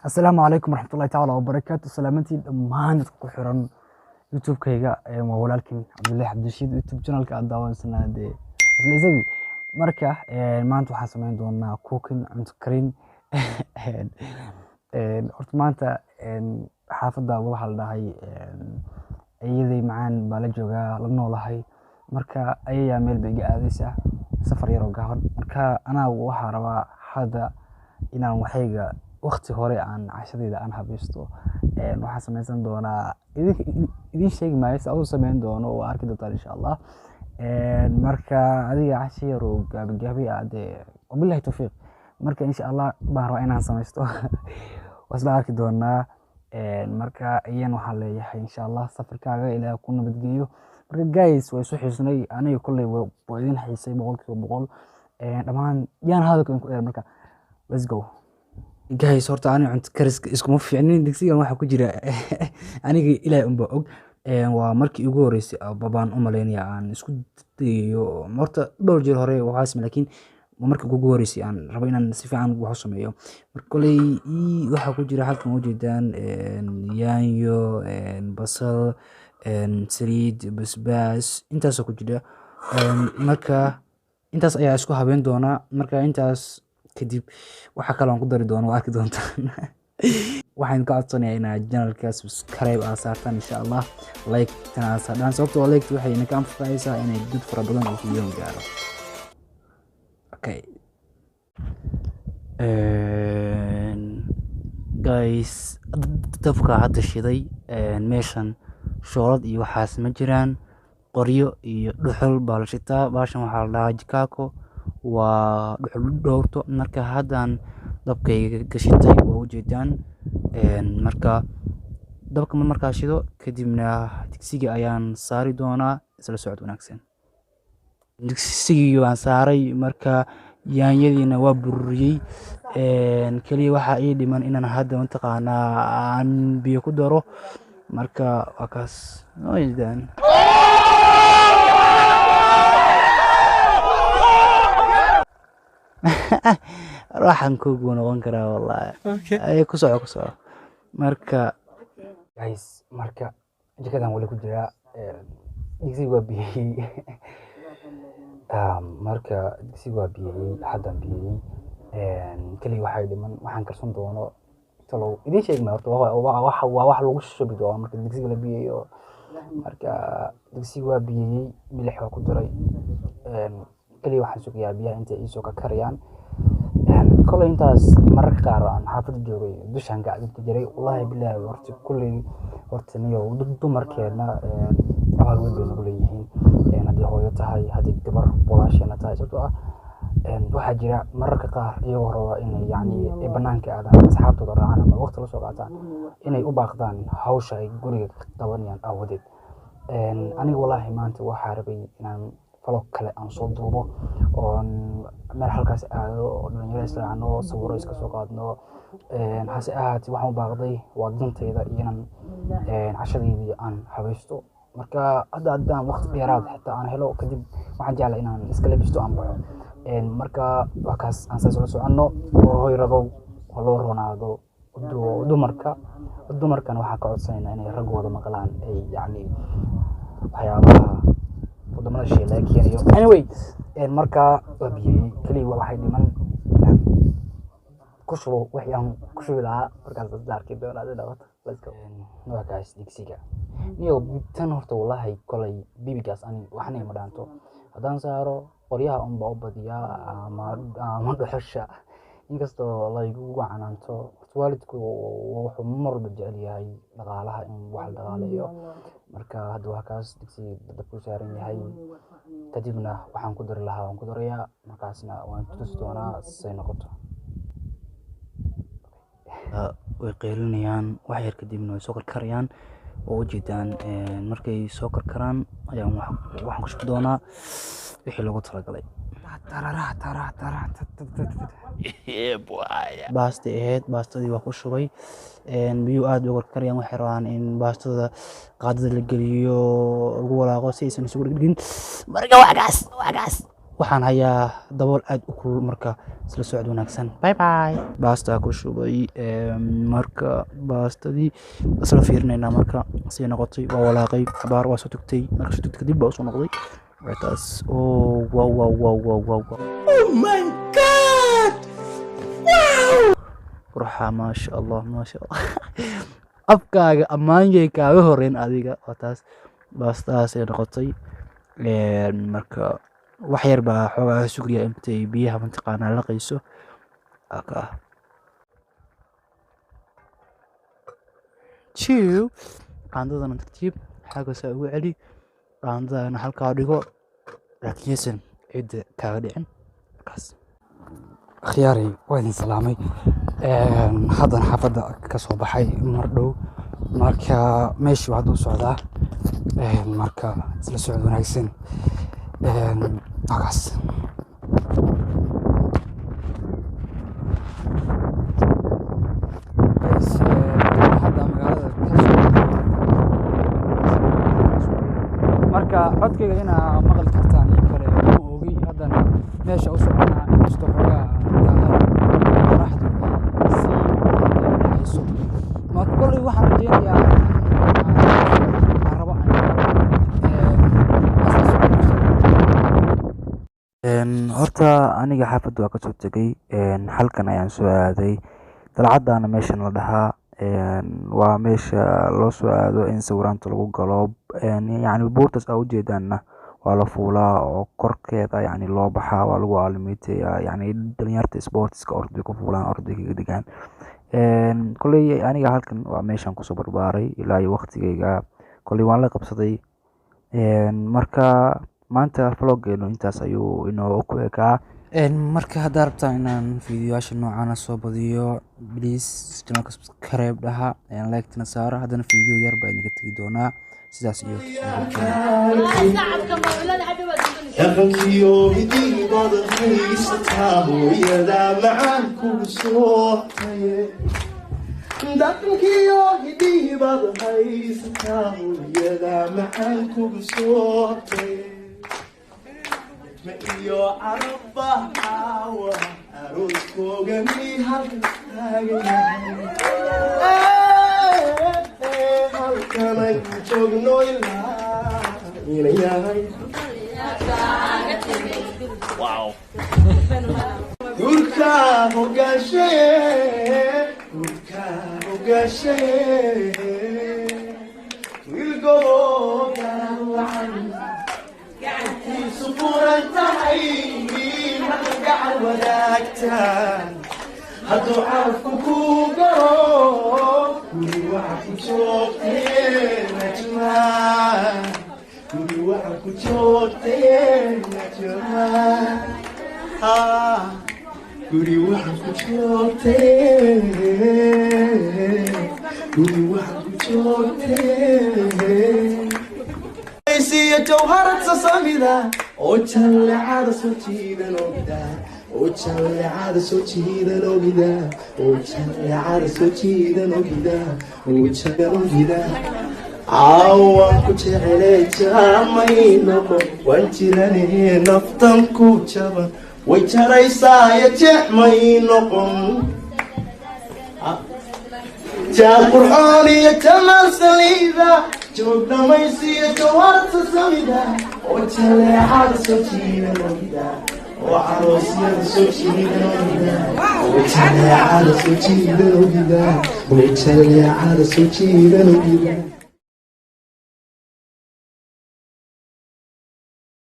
السلام عليكم ورحمة الله تعالى وبركاته. سلامتي dhammaan dadka ku xiran YouTube-kayga waa walaalkiin Cabdullaahi Cabdirashiid YouTube channel-ka aad daawanaysanaa isla isagii marka maanta waxaan sameyn doonaa cooking cunto karin horta maanta xaafadda waxa la dhahay ayaday macaan baa la joogaa la noolahay marka ayayaa meel bay iga aadaysaa safar yar oo gaaban marka anaa waxaa rabaa hadda inaan waxayga waqti hore aan cashadayda aan habaysto waxaan sameysan doonaa idin sheegi maayo si aan u sameyn doono oo arki doontaan insha Allah marka adiga casho yar oo gaabi wabillahi tawfiiq marka insha Allah baan rabaa inaan sameysto wasla arki doonaa marka ayaan waxaan leeyahay insha Allah safarkaaga ilaahay ku nabadgeeyo marka guys way soo xiisnay aniga kulay waa idin xiisay 100% dhamaan yaan hadalkan ku dheer marka let's go guys horta ani cunto kariska iskuma fiicnin digsigan waxa ku jira aniga ilaahay unba og waa markii ugu horeysay babaan u maleynaya aan isku dayo horta dhowr jeer hore waxaas laakiin markii ugu horeysay aan rabo inaan si fiican wax u sameeyo marka kulay waxa ku jira halkan u jeedaan yaanyo basal saliid basbaas intaas ku jira marka intaas ayaa isku habeyn doona marka intaas kadib waxa kale aan ku dari doono arki doontaan waxaan ka codsanayaa inaad channelka subscribe aad saartaan insha Allah like tan saadaan sababtoo ah like waxay inaka anfacaysaa inay dad fara badan oo video gaaro okay guys dabka hadda shiday meeshan shoolad iyo waxaas ma jiraan qoryo iyo dhuxul baa la shitaa baashan waxaa la dhahaa jikaako waa dhuxul dhowrto marka haddaan dabkayga gashitay waa ujeedaan marka dabka markaa shido kadibna digsiga ayaan saari doonaa isla socod wanaagsan digsigii waan saaray marka yaanyadiina waa bururiyey kaliya waxaa ii dhiman inaan hadda mataqaanaa aan biyo ku daro marka waa kaas ujeedaan waxaan kugu noqon karaa wallahi ay ku soco marka guys marka jikadan wali ku jira digsiga waa biyey marka digsiga waa biyey haddaan biyey kaliya waxay dhiman waxaan karsan doono talow idin sheeg ma horta waa wax lagu shubi doono marka digsiga la biyeeyo marka digsiga waa biyey milix waa ku daray kaliya waxaan sugayaa biyaha intay ii soo ka kariyaan kulay intaas mararka qaar aan xaafadda joogay dushaan gacdinta jiray wallahi billahi horta kulay horta niyo dumarkeena abaal weyn bay nagu leeyihiin haddii hooyo tahay haddii gabar walaasheena tahay sababtoo ah waxaa jira mararka qaar iyagoo raba inay yacni banaanka aadaan asxaabtooda raacaan ama waqti la soo qaataan inay u baaqdaan hawsha ay guriga qabanayaan aawadeed aniga wallahi maanta waxaa rabay inaan vlog kale aan soo duubo oo meel halkaas aado oo dhalinyaro israacno sawiro iska soo qaadno hase ahaatee waxaan u baaqday waa dantayda iyo inaan cashadeydii aan habaysto marka haddaan waqti dheeraad xitaa aan helo kadib waxaan jeclaa inaan iska labisto aan baxo marka waa kaas aan saas ula soconno oo hoy rabow oo loo roonaado dumarkan waxaan ka codsanaynaa inay raggooda maqlaan ay yacni waxyaabaha wadamada shay laga keenayo anyway marka waa biyey kaliya waxay dhiman ku shubo wixii aan ku shubi lahaa markaas la arki doonaa let's go waa kaas digsiga niyo tan horta wallahi kolay bibigaas ani waxna ma dhaanto haddaan saaro qoryaha unbaa u badiyaa ama dhuxusha inkastoo laygu canaanto waalidku wuxuu marba jecel yahay dhaqaalaha in wax la dhaqaaleeyo marka hadda waa kaas digsiga dabku saaran yahay kadibna waxaan ku dari lahaa waan ku darayaa markaasna waan tusi doonaa say noqoto way qeylinayaan wax yar kadibna way soo karkarayaan oo ujeedaan markay soo karkaraan ayaan waxaan ku shubi doonaa wixii loogu talagalay baasta ahayd baastadii waa ku shubay biyo aad uga karkarayaan waxay rabaan in baastada qaadada la geliyo lagu walaaqo si aysan isugu dhigin marka waa kaas waxaan hayaa dabool aad u kulul marka isla socod wanaagsan. Bye bye. Baasta ku shubay marka baastadii isla fiirinaynaa marka si noqotay waa walaaqay xabaar waa soo tagtay marka soo tagtay dib baa soo noqday wataas wow oh my god ruuxa ma sha Allah afkaaga ammaanyay kaaga horeen adiga wataas baastaas ay noqotay marka wax yar baa xoogaa sugriya intay biyaha mantaqaana la qayso aka chill qaandadana tartiib xaga saa ugu celi qaandadana halkaa dhigo laakiinse cid kaaga dhicin kaas khiyaaray waa idin salaamay haddana xaafadda ka soo baxay mar dhow marka meeshii waxaad u socdaa marka isla socod wanaagsan halkaas hadda magaalada marka codkayga inaa maqli kartaan iyo kale ma ogi haddana meesha u soconaa inkastoo xoogaa qoraxdu sii dhacayso marka kolley waxaan rajeynayaa horta aniga xaafadda waa kasoo tegay halkan ayaan soo aaday dalcaddaana meeshan la dhahaa waa meesha loo soo aado in sawiraanta lagu galo yacni buurtaas aa ujeedaanna waa la fuulaa oo korkeeda yacni loo baxaa waa lagu aalamiiteyaa yacni dhalinyarta sportska orday ku fuulaan orday kaga degaan kolley aniga halkan waa meeshan kusoo barbaaray ilaa iyo waqtigayga kolley waan la qabsaday marka maanta vloggeenu intaas ayuu inoo ku ekaa marka haddaa rabtaan inaan fiidiyoyaasha noocaana soo badiyo please channelka subscribe dhaha like-tana saaro haddana fiidiyo yar baa inaga tegi doonaa sidaas iyo dhaqankiyo hidiibada haysataa hooyada macaan kugu soo haye dhaqankiyo hidiibada haysataa hooyada macaan kugu soo haye iyo arba awa aroskooga mi halkanay joogno ilaa ina yahay gurka hogaashe wilgooga wacan gacantiisu furan tahay gacan wadaagtaan hadduu carafku ku garo guri waxa ku joogtee najmaan guri waxa ku joogtee najmaan guri waxa ku joogtee guri waxa ku joogtee siya jawharad sasamida oo jallecada soo jiidan ogda oo jallecada soo jiidan ogda oo jallecada soo jiidan ogda oo jallecada ogda waan ku jecelay jaamay noqon waan jiranee naftan ku jaban way jaraysaaya jecmay noqon jaan qurxoon iyo jamaal saliida joog dhamaysiya jawarta samida oo jallecada soo jiidan ogda oo caroosyada soo jiidan ogda oo jallecada soo jiidan ogda oo jallecada soo jiidan ogda